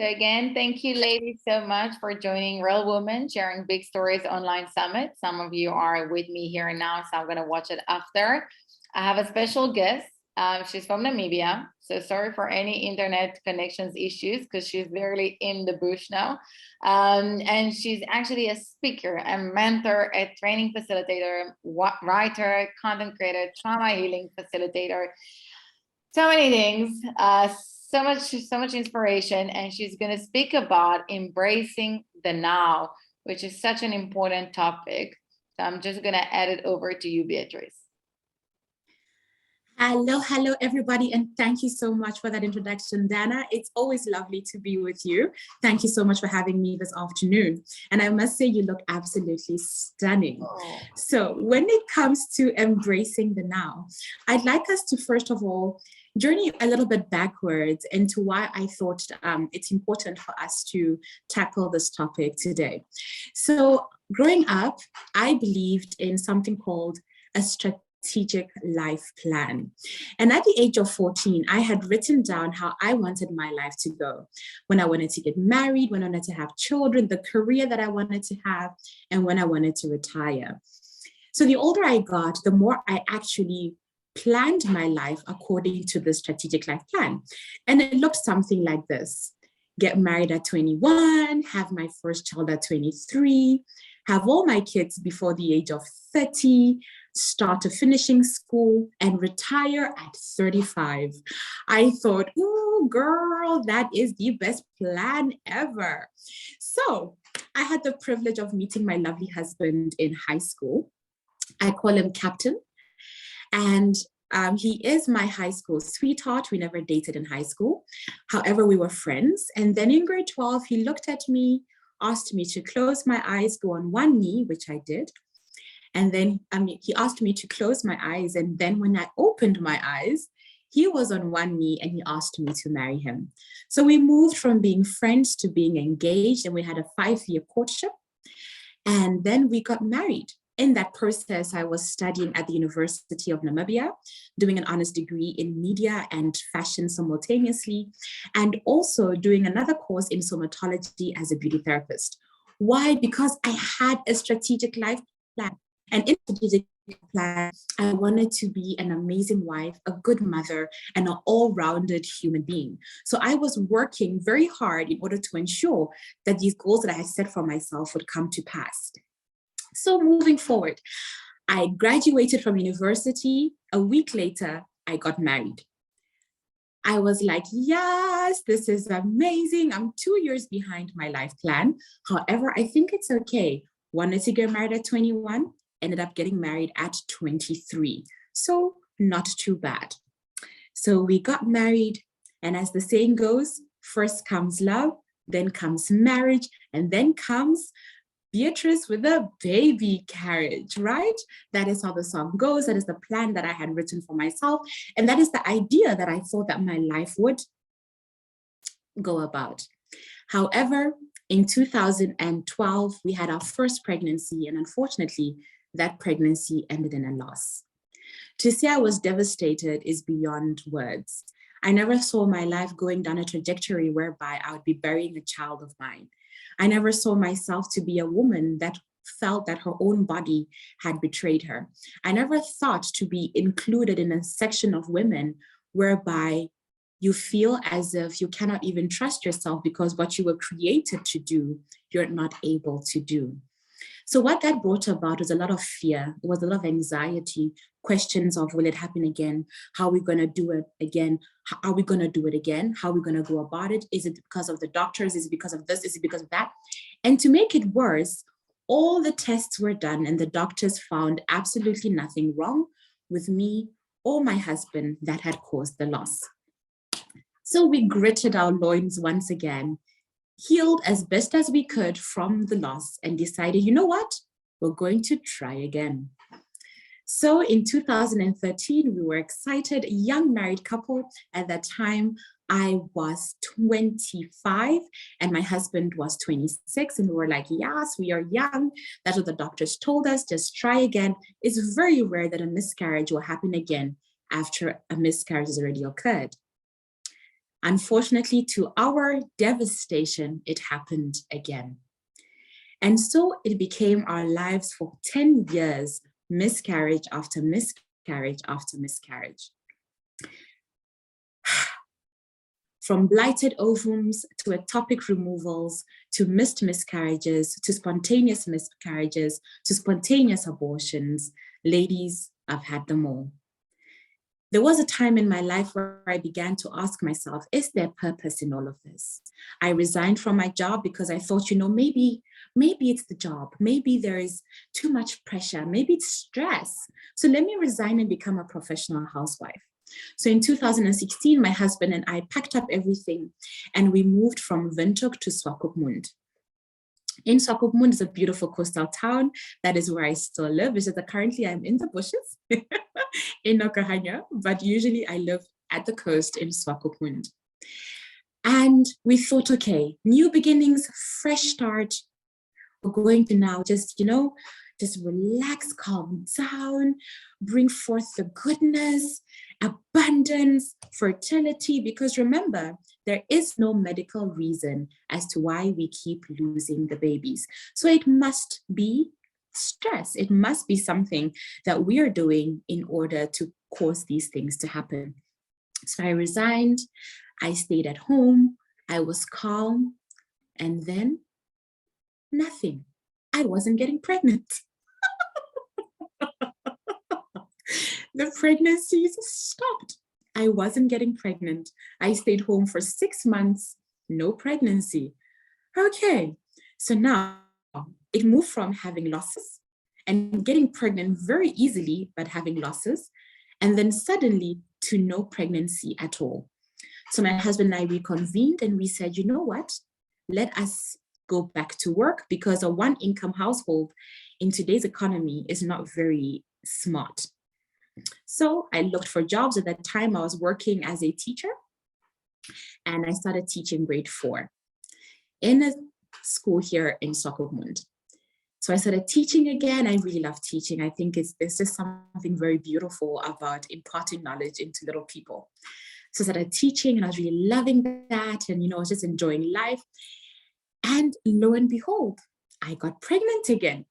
So again, thank you ladies so much for joining Real Women Sharing Big Stories Online Summit. Some of you are with me here now, so I'm going to watch it after. I have a special guest. She's from Namibia. So sorry for any internet connections issues because she's literally in the bush now. And she's actually a speaker, a mentor, a training facilitator, writer, content creator, trauma healing facilitator. So many things, so much inspiration, and she's going to speak about embracing the now, which is such an important topic. So I'm just going to hand it over to you, Beatrice. Hello, everybody, and thank you so much for that introduction, Dana. It's always lovely to be with you. Thank you so much for having me this afternoon. And I must say, you look absolutely stunning. Oh. So when it comes to embracing the now, I'd like us to, first of all, journey a little bit backwards into why I thought it's important for us to tackle this topic today. So growing up, I believed in something called a strategic life plan. And at the age of 14, I had written down how I wanted my life to go. When I wanted to get married, when I wanted to have children, the career that I wanted to have, and when I wanted to retire. So the older I got, the more I actually planned my life according to the strategic life plan. And it looked something like this: get married at 21, have my first child at 23, have all my kids before the age of 30, start a finishing school, and retire at 35. I thought, ooh, girl, that is the best plan ever. So I had the privilege of meeting my lovely husband in high school. I call him Captain. And he is my high school sweetheart. We never dated in high school. However, we were friends. And then in grade 12, he looked at me, asked me to close my eyes, go on one knee, which I did. And then he asked me to close my eyes. And then when I opened my eyes, he was on one knee and he asked me to marry him. So we moved from being friends to being engaged, and we had a 5-year courtship. And then we got married. In that process, I was studying at the University of Namibia, doing an honors degree in media and fashion simultaneously, and also doing another course in somatology as a beauty therapist. Why? Because I had a strategic life plan. And in the strategic plan, I wanted to be an amazing wife, a good mother, and an all-rounded human being. So I was working very hard in order to ensure that these goals that I had set for myself would come to pass. So moving forward, I graduated from university. A week later, I got married. I was like, yes, this is amazing. I'm 2 years behind my life plan. However, I think it's okay. Wanted to get married at 21, ended up getting married at 23. So not too bad. So we got married. And as the saying goes, first comes love, then comes marriage, and then comes Beatrice with a baby carriage, right? That is how the song goes. That is the plan that I had written for myself. And that is the idea that I thought that my life would go about. However, in 2012, we had our first pregnancy, and unfortunately, that pregnancy ended in a loss. To say I was devastated is beyond words. I never saw my life going down a trajectory whereby I would be burying a child of mine. I never saw myself to be a woman that felt that her own body had betrayed her. I never thought to be included in a section of women whereby you feel as if you cannot even trust yourself because what you were created to do, you're not able to do. So what that brought about was a lot of fear. It was a lot of anxiety, questions of, will it happen again? How are we going to do it again? How are we going to do it again? How are we going to go about it? Is it because of the doctors? Is it because of this? Is it because of that? And to make it worse, all the tests were done and the doctors found absolutely nothing wrong with me or my husband that had caused the loss. So we gritted our loins once again, healed as best as we could from the loss, and decided, you know what? We're going to try again. So in 2013, we were excited, a young married couple. At that time, I was 25 and my husband was 26. And we were like, yes, we are young. That's what the doctors told us, just try again. It's very rare that a miscarriage will happen again after a miscarriage has already occurred. Unfortunately, to our devastation, it happened again. And so it became our lives for 10 years, miscarriage after miscarriage after miscarriage. From blighted ovums to ectopic removals, to missed miscarriages, to spontaneous miscarriages, to spontaneous abortions, ladies, I've had them all. There was a time in my life where I began to ask myself, is there purpose in all of this? I resigned from my job because I thought, maybe it's the job. Maybe there is too much pressure. Maybe it's stress. So let me resign and become a professional housewife. So in 2016, my husband and I packed up everything and we moved from Windhoek to Swakopmund. In Swakopmund is a beautiful coastal town. That is where I still live. It's just that currently I'm in the bushes in Nokahanya, but usually I live at the coast in Swakopmund. And we thought, okay, new beginnings, fresh start. We're going to now just relax, calm down, bring forth the goodness, abundance, fertility, because remember, there is no medical reason as to why we keep losing the babies. So it must be stress. It must be something that we are doing in order to cause these things to happen. So I resigned, I stayed at home, I was calm, and then nothing. I wasn't getting pregnant. The pregnancies stopped. I wasn't getting pregnant. I stayed home for 6 months, no pregnancy. Okay, so now it moved from having losses and getting pregnant very easily, but having losses, and then suddenly to no pregnancy at all. So my husband and I reconvened and we said, you know what? Let us go back to work, because a one-income household in today's economy is not very smart. So I looked for jobs. At that time, I was working as a teacher and I started teaching grade 4 in a school here in Swakopmund. So I started teaching again. I really love teaching. I think there's just something very beautiful about imparting knowledge into little people. So I started teaching and I was really loving that. And, I was just enjoying life. And lo and behold, I got pregnant again.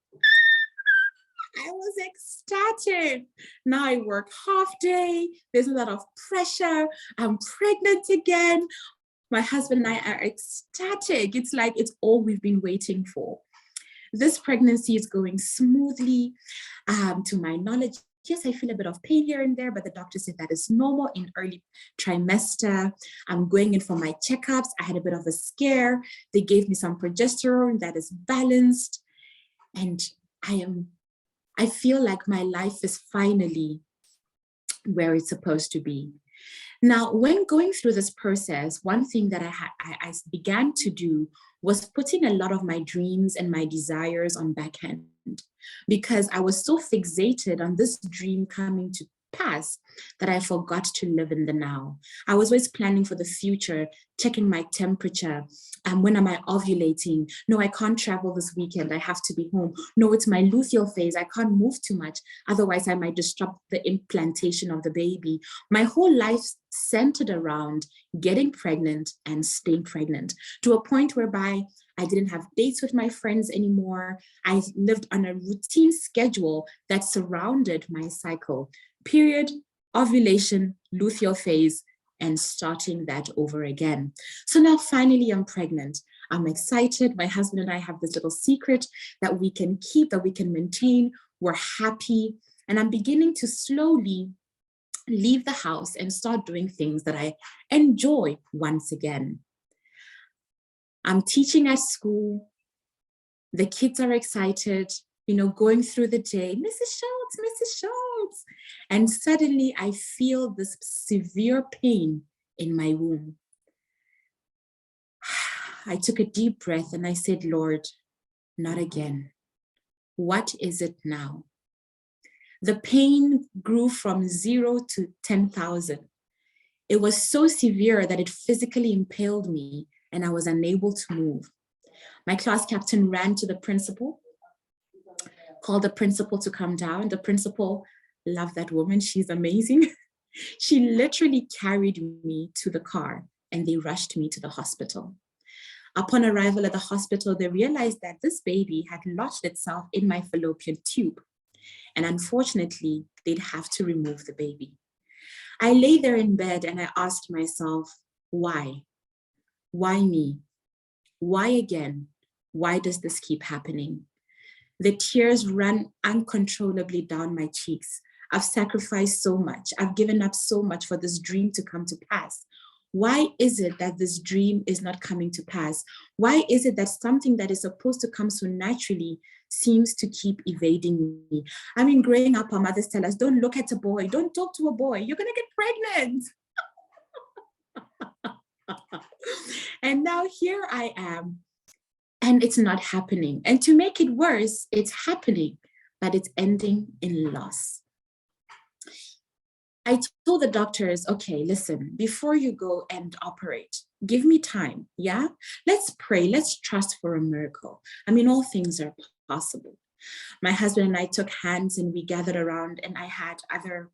I was ecstatic. Now I work half day. There's a lot of pressure. I'm pregnant again. My husband and I are ecstatic. It's like it's all we've been waiting for. This pregnancy is going smoothly. To my knowledge, yes, I feel a bit of pain here and there, but the doctor said that is normal in early trimester. I'm going in for my checkups. I had a bit of a scare. They gave me some progesterone that is balanced. And I feel like my life is finally where it's supposed to be. Now, when going through this process, one thing that I began to do was putting a lot of my dreams and my desires on backhand, because I was so fixated on this dream coming to pass that I forgot to live in the now. I was always planning for the future, checking my temperature. When am I ovulating? No, I can't travel this weekend. I have to be home. No, it's my luteal phase. I can't move too much. Otherwise, I might disrupt the implantation of the baby. My whole life centered around getting pregnant and staying pregnant, to a point whereby I didn't have dates with my friends anymore. I lived on a routine schedule that surrounded my cycle. Period, ovulation, luteal phase, and starting that over again. So now finally I'm pregnant. I'm excited. My husband and I have this little secret that we can keep, that we can maintain. We're happy. And I'm beginning to slowly leave the house and start doing things that I enjoy once again. I'm teaching at school. The kids are excited, going through the day, Mrs. Schultz. And suddenly I feel this severe pain in my womb. I took a deep breath and I said, Lord, not again. What is it now? The pain grew from 0 to 10,000. It was so severe that it physically impaled me and I was unable to move. My class captain ran to the principal, called the principal to come down. The principal loved that woman. She's amazing. She literally carried me to the car. and they rushed me to the hospital. Upon arrival at the hospital, they realized that this baby had lodged itself in my fallopian tube. And unfortunately, they'd have to remove the baby. I lay there in bed and I asked myself, why? Why me? Why again? Why does this keep happening? The tears ran uncontrollably down my cheeks. I've sacrificed so much. I've given up so much for this dream to come to pass. Why is it that this dream is not coming to pass? Why is it that something that is supposed to come so naturally seems to keep evading me? I mean, growing up, our mothers tell us, don't look at a boy, don't talk to a boy, you're gonna get pregnant. And now here I am, and it's not happening. And to make it worse, it's happening, but it's ending in loss. I told the doctors, okay, listen, before you go and operate, give me time, yeah? Let's pray, let's trust for a miracle. I mean, all things are possible. My husband and I took hands and we gathered around, and I had other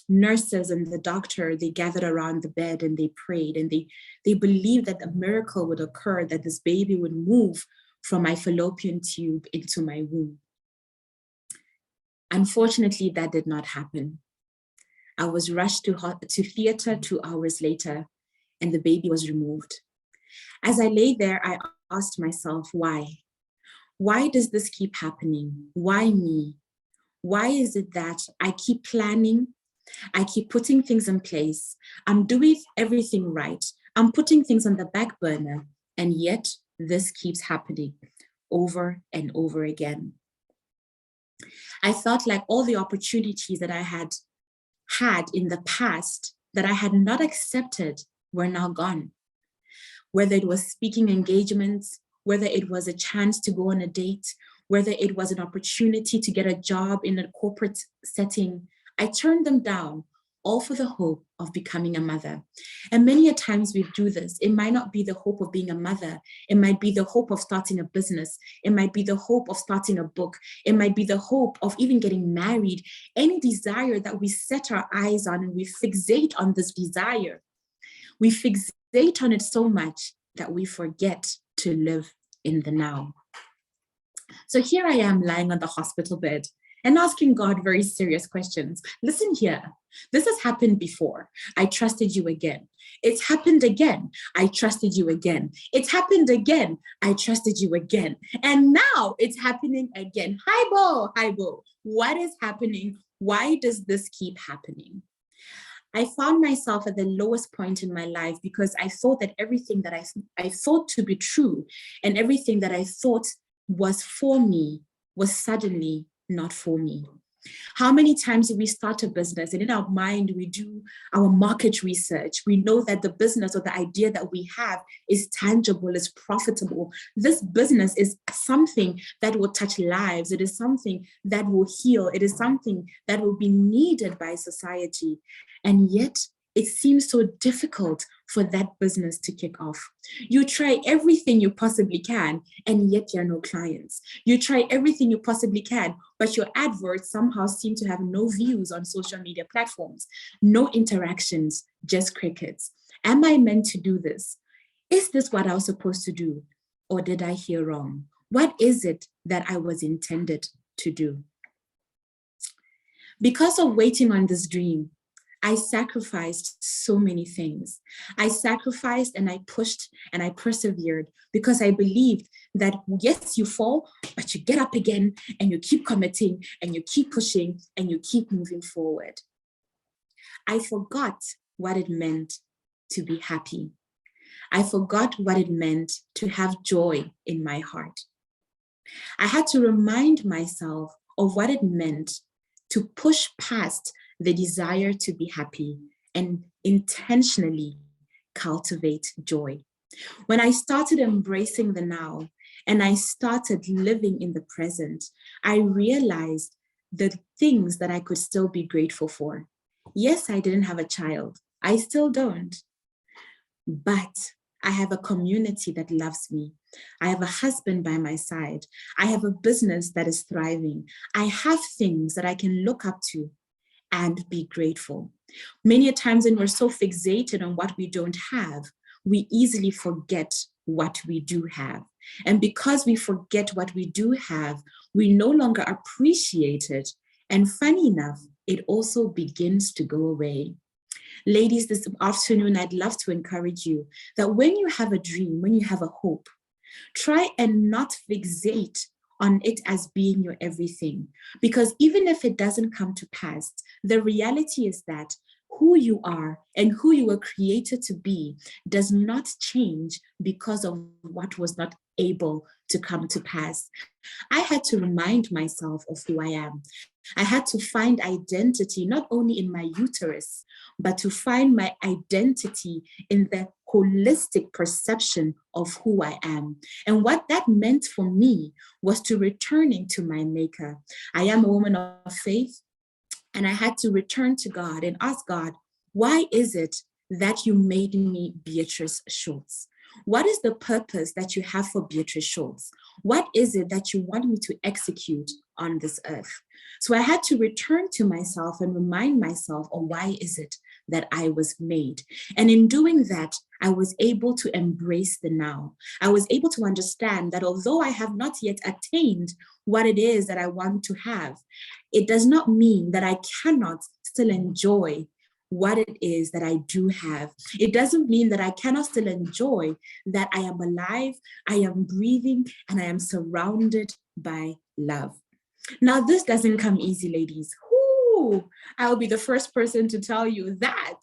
nurses and the doctor, they gathered around the bed and they prayed, and they believed that a miracle would occur, that this baby would move from my fallopian tube into my womb. Unfortunately, that did not happen. I was rushed to theater 2 hours later, and the baby was removed. As I lay there, I asked myself, why? Why does this keep happening? Why me? Why is it that I keep planning? I keep putting things in place. I'm doing everything right. I'm putting things on the back burner, and yet this keeps happening over and over again. I felt like all the opportunities that I had in the past that I had not accepted were now gone. Whether it was speaking engagements, whether it was a chance to go on a date, whether it was an opportunity to get a job in a corporate setting, I turned them down, all for the hope of becoming a mother. And many a times we do this. It might not be the hope of being a mother. It might be the hope of starting a business. It might be the hope of starting a book. It might be the hope of even getting married. Any desire that we set our eyes on and we fixate on this desire. We fixate on it so much that we forget to live in the now. So here I am lying on the hospital bed and asking God very serious questions. Listen here, this has happened before. I trusted you again. It's happened again. I trusted you again. It's happened again. I trusted you again. And now it's happening again. Hi, Bo. What is happening? Why does this keep happening? I found myself at the lowest point in my life because I thought that everything that I thought to be true and everything that I thought was for me was suddenly not for me. How many times do we start a business and in our mind we do our market research? We know that the business or the idea that we have is tangible, is profitable. This business is something that will touch lives. It is something that will heal. It is something that will be needed by society. And yet it seems so difficult for that business to kick off. You try everything you possibly can, and yet there are no clients. You try everything you possibly can, but your adverts somehow seem to have no views on social media platforms, no interactions, just crickets. Am I meant to do this? Is this what I was supposed to do? Or did I hear wrong? What is it that I was intended to do? Because of waiting on this dream, I sacrificed so many things. I sacrificed and I pushed and I persevered because I believed that yes, you fall, but you get up again and you keep committing and you keep pushing and you keep moving forward. I forgot what it meant to be happy. I forgot what it meant to have joy in my heart. I had to remind myself of what it meant to push past the desire to be happy and intentionally cultivate joy. When I started embracing the now and I started living in the present, I realized the things that I could still be grateful for. Yes, I didn't have a child. I still don't. But I have a community that loves me. I have a husband by my side. I have a business that is thriving. I have things that I can look up to and be grateful. Many times when we're so fixated on what we don't have, we easily forget what we do have. And because we forget what we do have, we no longer appreciate it. And funny enough, it also begins to go away. Ladies, this afternoon, I'd love to encourage you that when you have a dream, when you have a hope, try and not fixate on it as being your everything. Because even if it doesn't come to pass, the reality is that who you are and who you were created to be does not change because of what was not able to come to pass. I had to remind myself of who I am. I had to find identity not only in my uterus, but to find my identity in the holistic perception of who I am. And what that meant for me was to returning to my maker. I am a woman of faith, and I had to return to God and ask God, why is it that you made me Beatrice Schultz? What is the purpose that you have for Beatrice Schultz? What is it that you want me to execute on this earth? So I had to return to myself and remind myself of why is it that I was made. And in doing that, I was able to embrace the now. I was able to understand that although I have not yet attained what it is that I want to have, it does not mean that I cannot still enjoy what it is that I do have. It doesn't mean that I cannot still enjoy that I am alive, I am breathing, and I am surrounded by love. Now, this doesn't come easy, ladies. Whoo, I'll be the first person to tell you that.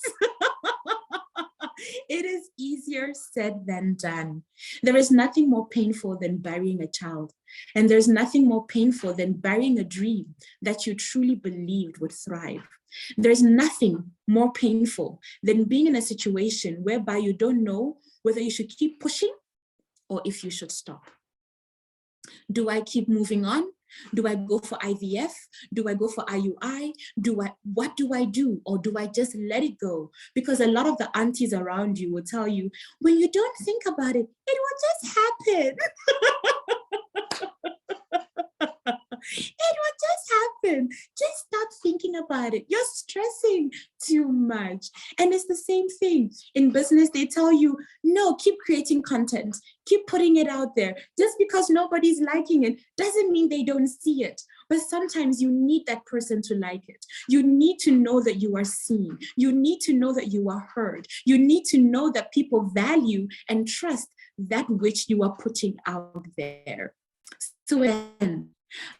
It is easier said than done. There is nothing more painful than burying a child. And there's nothing more painful than burying a dream that you truly believed would thrive. There's nothing more painful than being in a situation whereby you don't know whether you should keep pushing or if you should stop. Do I keep moving on? Do I go for IVF? Do I go for IUI? What do I do? Or do I just let it go? Because a lot of the aunties around you will tell you, when you don't think about it, it will just happen. It will just happen. Just stop thinking about it. You're stressing too much. And it's the same thing. In business, they tell you, no, keep creating content. Keep putting it out there. Just because nobody's liking it doesn't mean they don't see it. But sometimes you need that person to like it. You need to know that you are seen. You need to know that you are heard. You need to know that people value and trust that which you are putting out there. So again,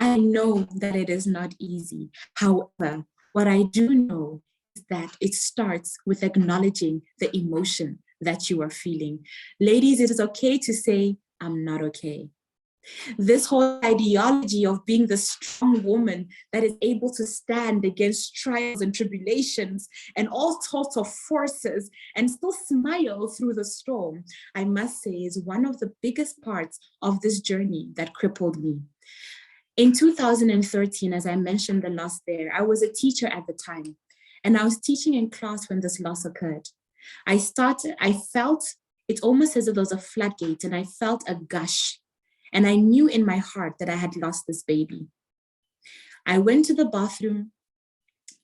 I know that it is not easy. However, what I do know is that it starts with acknowledging the emotion that you are feeling. Ladies, it is okay to say, I'm not okay. This whole ideology of being the strong woman that is able to stand against trials and tribulations and all sorts of forces and still smile through the storm, I must say is one of the biggest parts of this journey that crippled me. In 2013, as I mentioned the loss there, I was a teacher at the time, and I was teaching in class when this loss occurred. I felt it's almost as if there was a floodgate, and I felt a gush. And I knew in my heart that I had lost this baby. I went to the bathroom,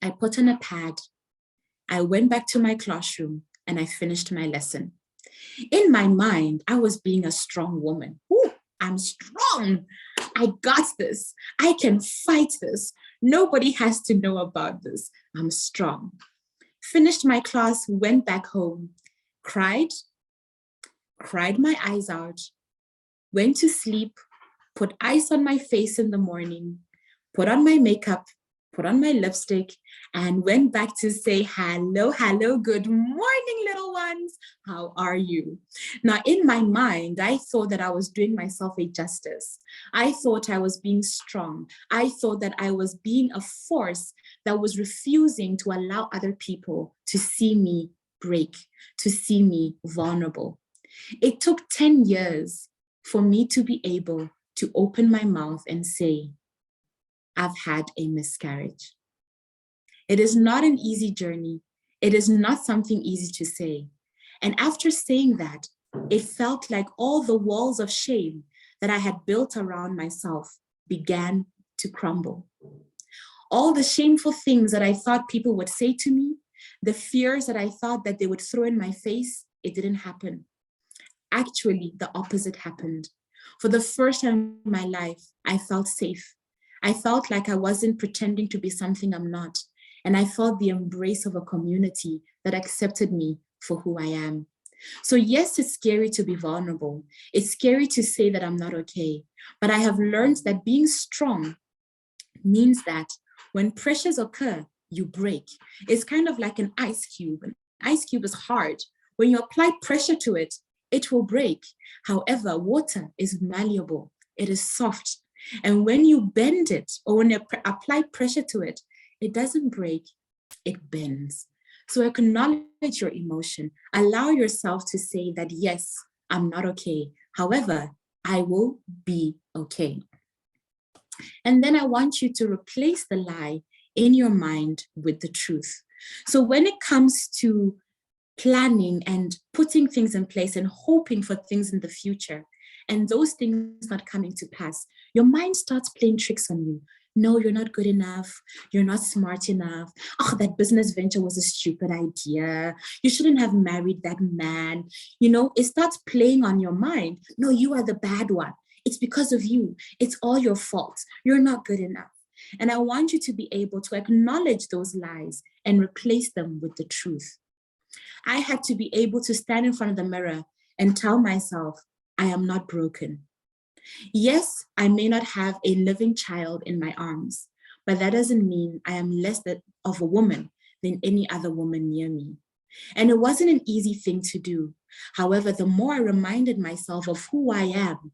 I put on a pad, I went back to my classroom, and I finished my lesson. In my mind, I was being a strong woman. Ooh, I'm strong. I got this. I can fight this. Nobody has to know about this. I'm strong. Finished my class, went back home, cried my eyes out, went to sleep, put ice on my face in the morning, put on my makeup, put on my lipstick, and went back to say, hello, good morning, little ones. How are you? Now, in my mind, I thought that I was doing myself a justice. I thought I was being strong. I thought that I was being a force that was refusing to allow other people to see me break, to see me vulnerable. It took 10 years for me to be able to open my mouth and say, I've had a miscarriage. It is not an easy journey. It is not something easy to say. And after saying that, it felt like all the walls of shame that I had built around myself began to crumble. All the shameful things that I thought people would say to me, the fears that I thought that they would throw in my face, it didn't happen. Actually, the opposite happened. For the first time in my life, I felt safe. I felt like I wasn't pretending to be something I'm not. And I felt the embrace of a community that accepted me for who I am. So yes, it's scary to be vulnerable. It's scary to say that I'm not okay. But I have learned that being strong means that when pressures occur, you break. It's kind of like an ice cube. An ice cube is hard. When you apply pressure to it, it will break. However, water is malleable. It is soft. And when you bend it or when you apply pressure to it, it doesn't break, it bends. So acknowledge your emotion. Allow yourself to say that, yes, I'm not okay. However, I will be okay. And then I want you to replace the lie in your mind with the truth. So when it comes to planning and putting things in place and hoping for things in the future, and those things not coming to pass, your mind starts playing tricks on you. No, you're not good enough. You're not smart enough. Oh, that business venture was a stupid idea. You shouldn't have married that man. You know, it starts playing on your mind. No, you are the bad one. It's because of you. It's all your fault. You're not good enough. And I want you to be able to acknowledge those lies and replace them with the truth. I had to be able to stand in front of the mirror and tell myself, I am not broken. Yes, I may not have a living child in my arms, but that doesn't mean I am less of a woman than any other woman near me. And it wasn't an easy thing to do. However, the more I reminded myself of who I am,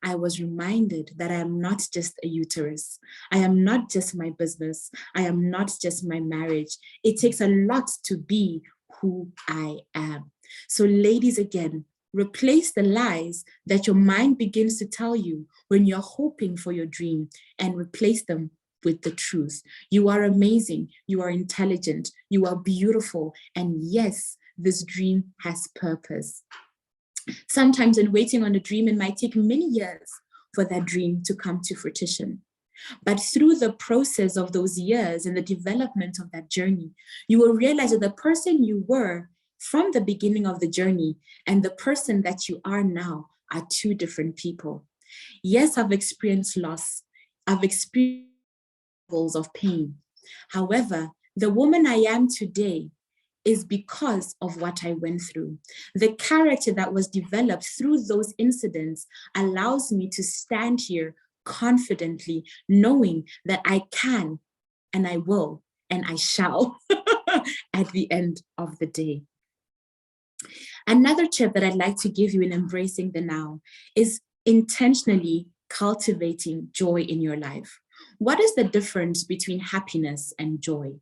I was reminded that I am not just a uterus. I am not just my business. I am not just my marriage. It takes a lot to be who I am. So ladies, again, replace the lies that your mind begins to tell you when you're hoping for your dream and replace them with the truth. You are amazing. You are intelligent. You are beautiful. And yes, this dream has purpose. Sometimes in waiting on a dream, it might take many years for that dream to come to fruition. But through the process of those years and the development of that journey, you will realize that the person you were from the beginning of the journey and the person that you are now are two different people. Yes, I've experienced loss. I've experienced levels of pain. However, the woman I am today is because of what I went through. The character that was developed through those incidents allows me to stand here confidently, knowing that I can and I will and I shall at the end of the day. Another tip that I'd like to give you in embracing the now is intentionally cultivating joy in your life. What is the difference between happiness and joy?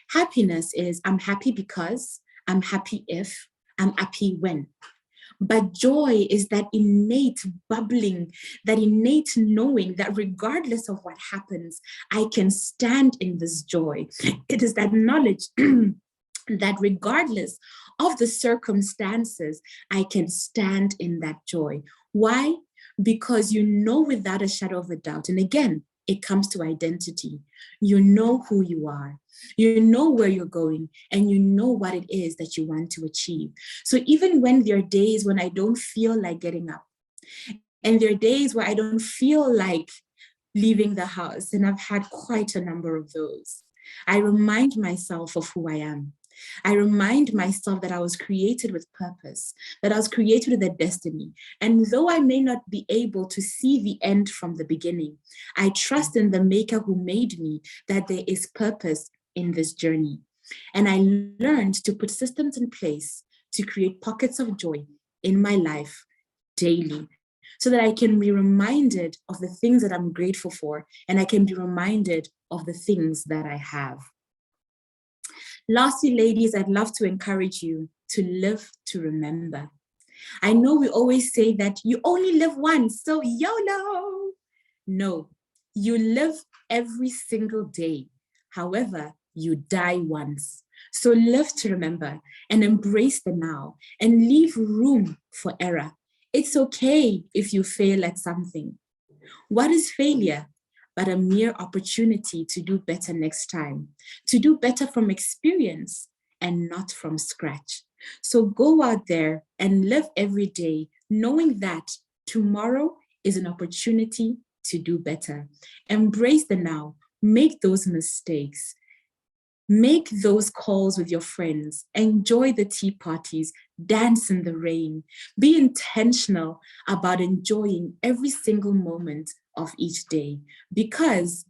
Happiness is I'm happy because, I'm happy if, I'm happy when. But joy is that innate bubbling, that innate knowing that regardless of what happens, I can stand in this joy. It is that knowledge that regardless of the circumstances, I can stand in that joy. Why? Because you know without a shadow of a doubt, and again, it comes to identity. You know who you are. You know where you're going, and you know what it is that you want to achieve. So even when there are days when I don't feel like getting up, and there are days where I don't feel like leaving the house, and I've had quite a number of those, I remind myself of who I am. I remind myself that I was created with purpose, that I was created with a destiny. And though I may not be able to see the end from the beginning, I trust in the maker who made me that there is purpose in this journey. And I learned to put systems in place to create pockets of joy in my life daily, so that I can be reminded of the things that I'm grateful for, and I can be reminded of the things that I have. Lastly, ladies, I'd love to encourage you to live to remember. I know we always say that you only live once, so YOLO. No, you live every single day. However, you die once. So live to remember and embrace the now and leave room for error. It's okay if you fail at something. What is failure but a mere opportunity to do better next time, to do better from experience and not from scratch? So go out there and live every day knowing that tomorrow is an opportunity to do better. Embrace the now. Make those mistakes. Make those calls with your friends. Enjoy the tea parties. Dance in the rain. Be intentional about enjoying every single moment of each day, because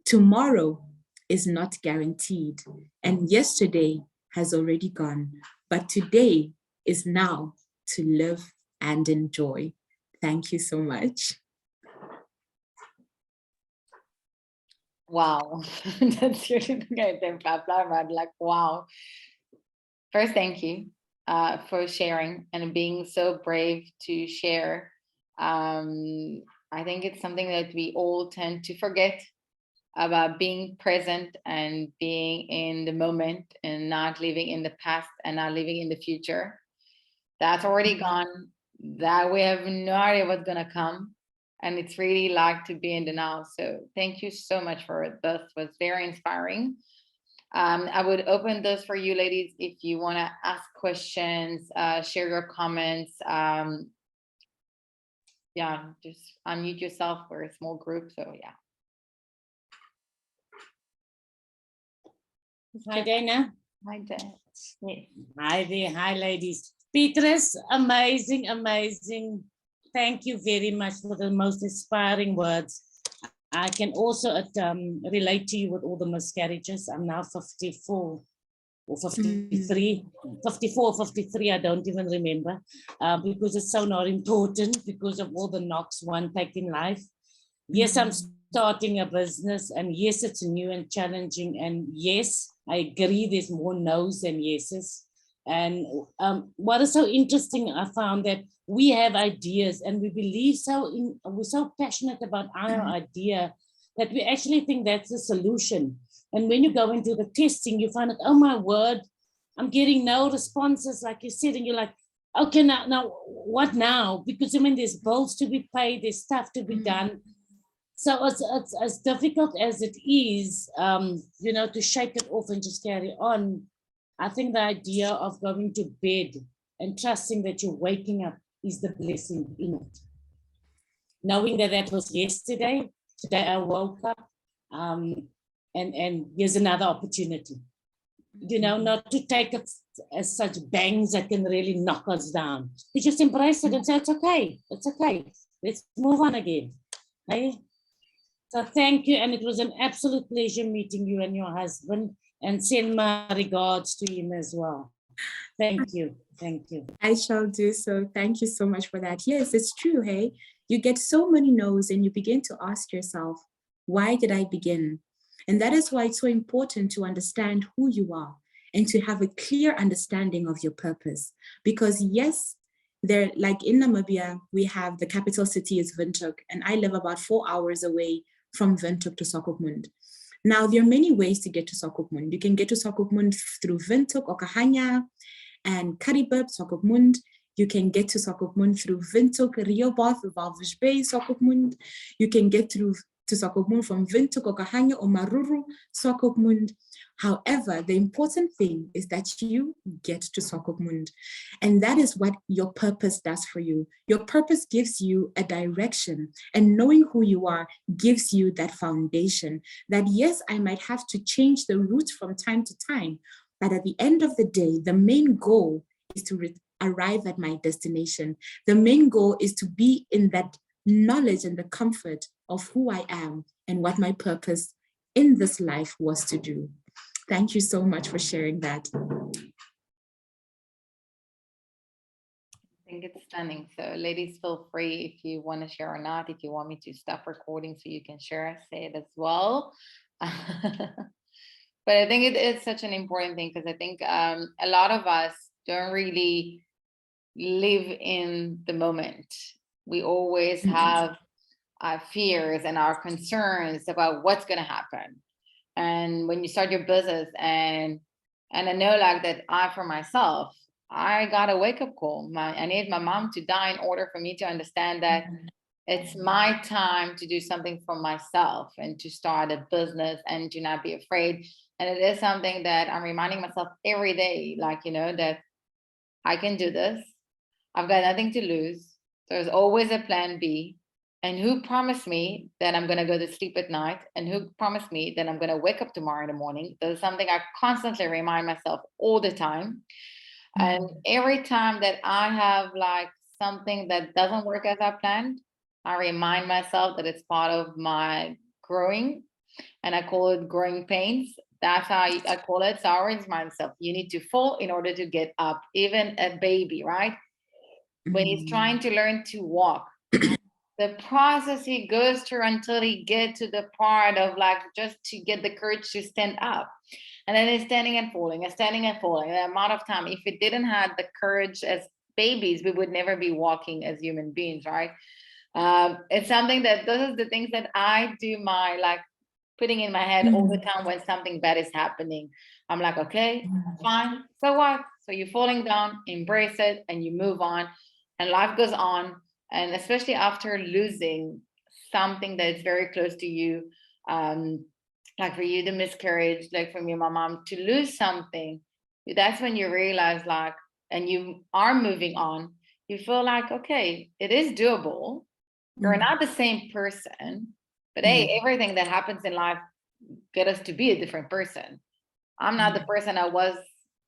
tomorrow is not guaranteed and yesterday has already gone. But today is now to live and enjoy. Thank you so much. Wow, that's really great. Like, wow. First, thank you for sharing and being so brave to share. I think it's something that we all tend to forget about, being present and being in the moment and not living in the past and not living in the future. That's already gone. That we have no idea what's gonna come. And it's really like to be in the now. So thank you so much for it. This was very inspiring. I would open this for you ladies if you want to ask questions, share your comments. Yeah, just unmute yourself. We're a small group, so yeah. Hi, Dana. Hi, Dana. Yes. Hi there. Hi, ladies. Beatrice, amazing, amazing. Thank you very much for the most inspiring words. I can also relate to you with all the miscarriages. I'm now 54 or 53, 54 or 53, I don't even remember, because it's so not important because of all the knocks one take in life. Yes, I'm starting a business, and yes, it's new and challenging, and yes, I agree there's more no's than yeses. And what is so interesting, I found that we have ideas and we believe we're so passionate about our idea that we actually think that's the solution. And when you go into the testing, you find out, oh my word, I'm getting no responses, like you said, and you're like, okay, now what now? Because I mean, there's bills to be paid, there's stuff to be done. So it's as difficult as it is, you know, to shake it off and just carry on. I think the idea of going to bed and trusting that you're waking up is the blessing in it. Knowing that that was yesterday, today I woke up, and here's another opportunity. You know, not to take it as such bangs that can really knock us down. You just embrace it and say, it's okay, let's move on again. Hey? So thank you, and it was an absolute pleasure meeting you and your husband, and send my regards to him as well. Thank you. Thank you. I shall do so. Thank you so much for that. Yes, it's true. Hey, you get so many no's and you begin to ask yourself, why did I begin? And that is why it's so important to understand who you are and to have a clear understanding of your purpose. Because yes, there, like in Namibia, we have the capital city is Windhoek, and I live about 4 hours away from Windhoek to Swakopmund. Now, there are many ways to get to Swakopmund. You can get to Swakopmund through Windhoek, Okahanya, and Karibib, Swakopmund. You can get to Swakopmund through Windhoek, Riobath, Walvis Bay, Swakopmund. You can get through to Swakopmund from Windhoek, Okahanya, or Maruru, Swakopmund. However, the important thing is that you get to Swakopmund. And that is what your purpose does for you. Your purpose gives you a direction, and knowing who you are gives you that foundation that, yes, I might have to change the route from time to time, but at the end of the day, the main goal is to arrive at my destination. The main goal is to be in that knowledge and the comfort of who I am and what my purpose in this life was to do. Thank you so much for sharing that. I think it's stunning. So ladies, feel free if you want to share or not. If you want me to stop recording so you can share, say it as well. But I think it is such an important thing, because I think a lot of us don't really live in the moment. We always have our fears and our concerns about what's going to happen. And when you start your business, and I know like that, I, for myself, I got a wake-up call. I need my mom to die in order for me to understand that it's my time to do something for myself and to start a business and to not be afraid. And it is something that I'm reminding myself every day, like, you know, that I can do this. I've got nothing to lose. There's always a plan B. And who promised me that I'm going to go to sleep at night? And who promised me that I'm going to wake up tomorrow in the morning? That's something I constantly remind myself all the time. And every time that I have like something that doesn't work as I planned, I remind myself that it's part of my growing, and I call it growing pains. That's how I call it. So I always remind myself, you need to fall in order to get up. Even a baby, right? When he's trying to learn to walk, the process he goes through until he gets to the part of like just to get the courage to stand up. And then he's standing and falling and standing and falling. The amount of time, if we didn't have the courage as babies, we would never be walking as human beings, right? It's something that those are the things that I do my like putting in my head all the time when something bad is happening. I'm like, okay, fine. So what? So you're falling down, embrace it, and you move on, and life goes on. And especially after losing something that is very close to you, like for you, the miscarriage, like from your mom, to lose something, that's when you realize like, and you are moving on, you feel like, okay, it is doable. You're not the same person, but hey, everything that happens in life get us to be a different person. I'm not the person I was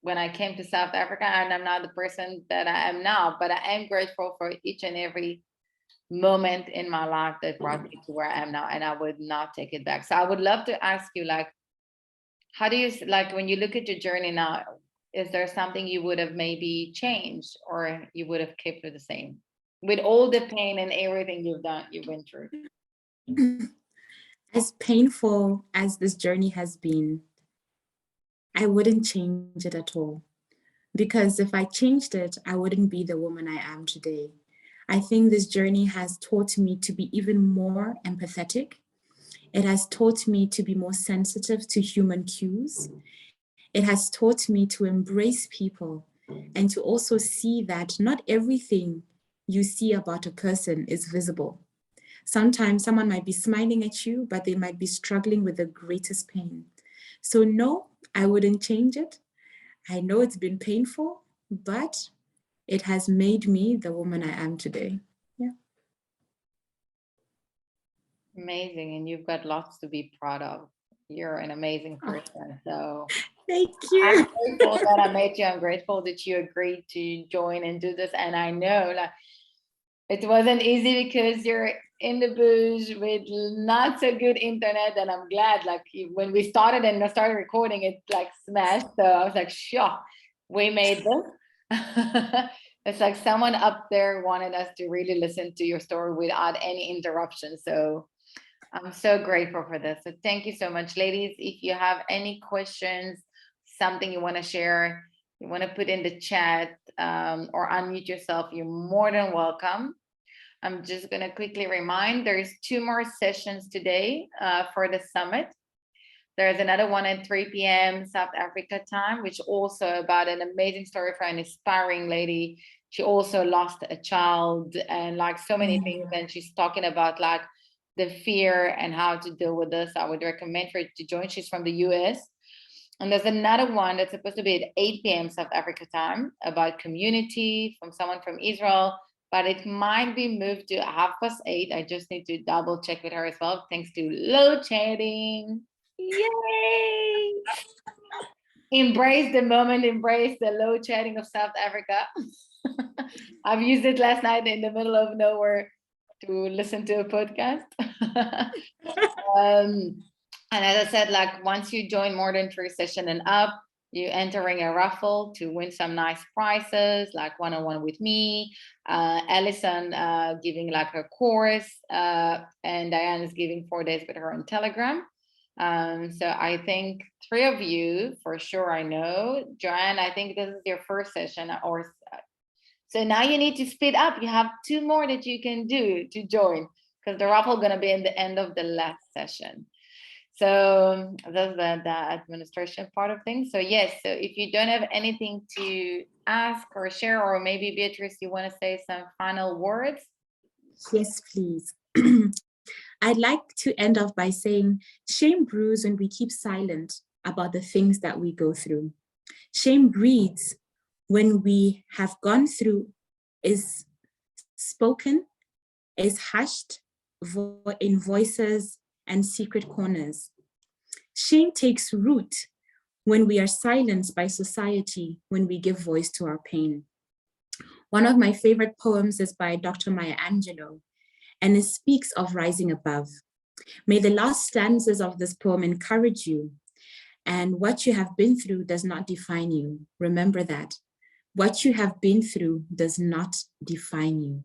when I came to South Africa, and I'm not the person that I am now, but I am grateful for each and every moment in my life that brought me to where I am now, and I would not take it back. So I would love to ask you, like, how do you, like, when you look at your journey now, is there something you would have maybe changed, or you would have kept it the same with all the pain and everything you went through? As painful as this journey has been, I wouldn't change it at all. Because if I changed it, I wouldn't be the woman I am today. I think this journey has taught me to be even more empathetic. It has taught me to be more sensitive to human cues. It has taught me to embrace people and to also see that not everything you see about a person is visible. Sometimes someone might be smiling at you, but they might be struggling with the greatest pain. So no, I wouldn't change it. I know it's been painful, but it has made me the woman I am today. Yeah. Amazing. And you've got lots to be proud of. You're an amazing person. So thank you. I'm grateful that I met you. I'm grateful that you agreed to join and do this. And I know like it wasn't easy because you're in the bush with not so good internet. And I'm glad like when we started and I started recording, it like smashed. So I was like, sure, we made this. It's like someone up there wanted us to really listen to your story without any interruption. So I'm so grateful for this. So thank you so much, ladies. If you have any questions, something you want to share, you want to put in the chat or unmute yourself, you're more than welcome. I'm just going to quickly remind there's 2 more sessions today for the summit. There's another one at 3 p.m. South Africa time, which also about an amazing story for an inspiring lady. She also lost a child and like so many things. And she's talking about like the fear and how to deal with this. I would recommend for her to join. She's from the US. And there's another one that's supposed to be at 8 p.m. South Africa time about community from someone from Israel, but it might be moved to 8:30. I just need to double check with her as well, thanks to load shedding. Yay! Embrace the moment, embrace the load shedding of South Africa. I've used it last night in the middle of nowhere to listen to a podcast. And as I said, like once you join more than 3 sessions and up, you're entering a raffle to win some nice prizes, like one-on-one with me, Alison giving like her course, and Diane is giving 4 days with her on Telegram. So I think 3 of you for sure. I know Joanne, I think this is your first session, or so now you need to speed up. You have 2 more that you can do to join, because the raffle is going to be in the end of the last session. So that's the administration part of things. So yes, so if you don't have anything to ask or share, or maybe Beatrice, you want to say some final words? Yes, please. I'd like to end off by saying shame brews when we keep silent about the things that we go through. Shame breeds when we have gone through is spoken, is hushed in voices and secret corners. Shame takes root when we are silenced by society, when we give voice to our pain. One of my favorite poems is by Dr. Maya Angelou, and it speaks of rising above. May the last stanzas of this poem encourage you. And what you have been through does not define you. Remember that. What you have been through does not define you.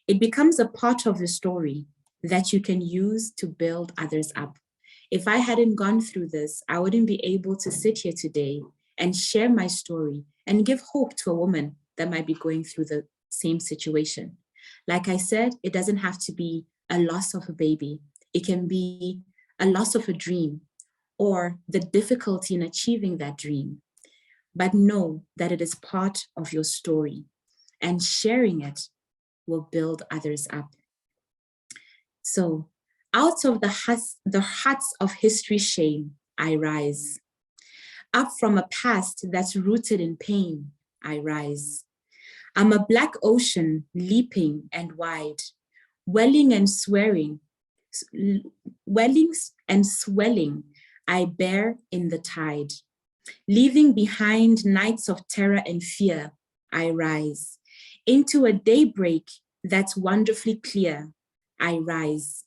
It becomes a part of the story that you can use to build others up. If I hadn't gone through this, I wouldn't be able to sit here today and share my story and give hope to a woman that might be going through the same situation. Like I said, it doesn't have to be a loss of a baby. It can be a loss of a dream or the difficulty in achieving that dream. But know that it is part of your story, and sharing it will build others up. So out of the huts of history's shame, I rise. Up from a past that's rooted in pain, I rise. I'm a black ocean leaping and wide, welling and swelling, I bear in the tide. Leaving behind nights of terror and fear, I rise. Into a daybreak that's wonderfully clear, I rise.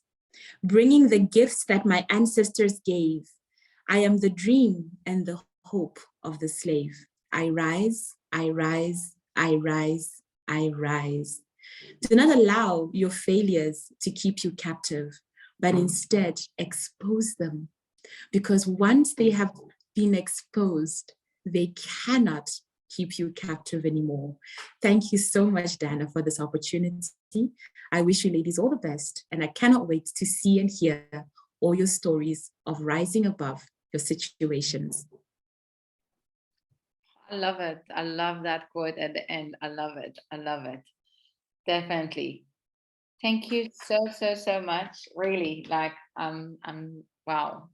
Bringing the gifts that my ancestors gave. I am the dream and the hope of the slave. I rise, I rise, I rise, I rise. Do not allow your failures to keep you captive, but instead expose them. Because once they have been exposed, they cannot keep you captive anymore. Thank you so much, Dana, for this opportunity. I wish you ladies all the best, and I cannot wait to see and hear all your stories of rising above your situations. I love it. I love that quote at the end. I love it. I love it. Definitely. Thank you so much. Really, like, wow.